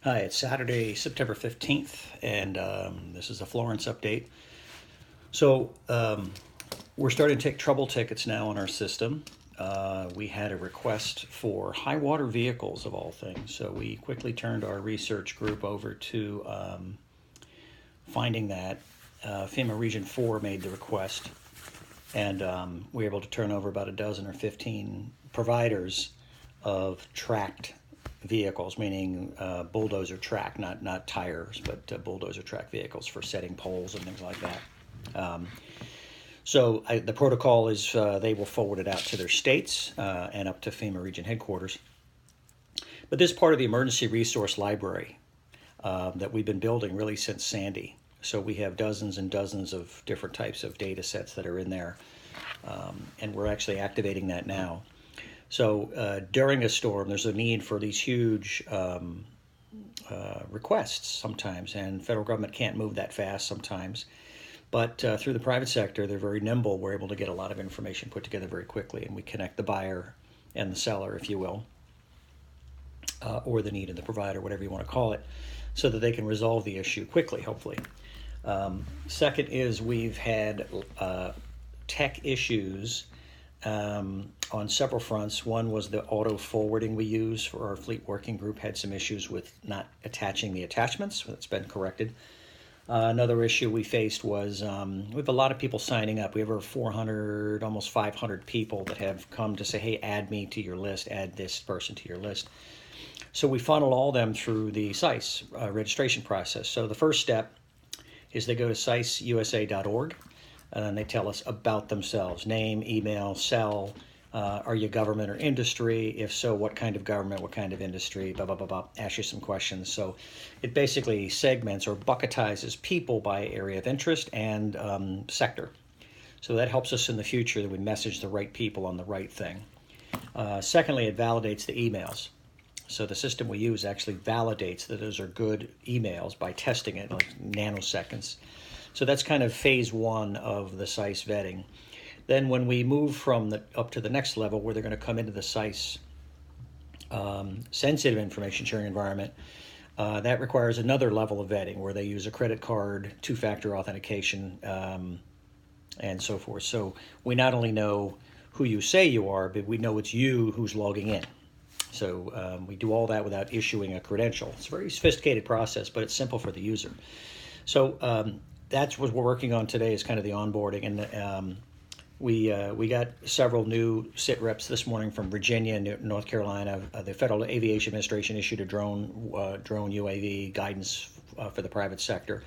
Hi, it's Saturday, September 15th, and this is a Florence update. So we're starting to take trouble tickets now on our system. We had a request for high water vehicles, of all things, so we quickly turned our research group over to finding that. FEMA Region 4 made the request, and we were able to turn over about a dozen or 15 providers of tracked vehicles, meaning bulldozer track, not tires, but bulldozer track vehicles for setting poles and things like that. The protocol is they will forward it out to their states and up to FEMA region headquarters. But this is part of the emergency resource library that we've been building really since Sandy. So we have dozens and dozens of different types of data sets that are in there, and we're actually activating that now. So during a storm, there's a need for these huge requests sometimes, and federal government can't move that fast sometimes. But through the private sector, they're very nimble. We're able to get a lot of information put together very quickly, and we connect the buyer and the seller, if you will, or the need of the provider, whatever you want to call it, so that they can resolve the issue quickly, hopefully. Second is we've had tech issues on several fronts. One was the auto forwarding we use for our fleet working group had some issues with not attaching the attachments. That's been corrected. Another issue we faced was we have a lot of people signing up. We have over 400, almost 500 people that have come to say, hey, add me to your list, add this person to your list. So we funnel all them through the SISE registration process. So the first step is they go to siseusa.org, and then they tell us about themselves: name, email, cell. Are you government or industry? If so, what kind of government, what kind of industry, blah, blah, blah, blah. Ask you some questions. So it basically segments or bucketizes people by area of interest and sector. So that helps us in the future that we message the right people on the right thing. Secondly, it validates the emails. So the system we use actually validates that those are good emails by testing it in like nanoseconds. So that's kind of phase one of the SISE vetting. Then when we move from up to the next level, where they're going to come into the SISE sensitive information sharing environment, that requires another level of vetting where they use a credit card, two-factor authentication, and so forth. So we not only know who you say you are, but we know it's you who's logging in. So we do all that without issuing a credential. It's a very sophisticated process, but it's simple for the user. So that's what we're working on today, is kind of the onboarding. And we got several new sit reps this morning from Virginia and North Carolina. The Federal Aviation Administration issued a drone UAV guidance for the private sector.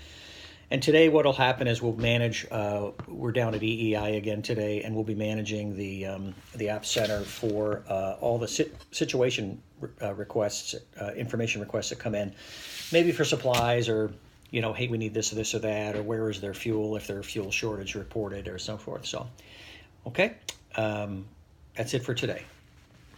And today what will happen is we'll manage, we're down at EEI again today, and we'll be managing the App Center for all the situation requests, information requests that come in, maybe for supplies or, you know, hey, we need this or that, or where is their fuel, if there's fuel shortage reported or so forth. So, okay, that's it for today.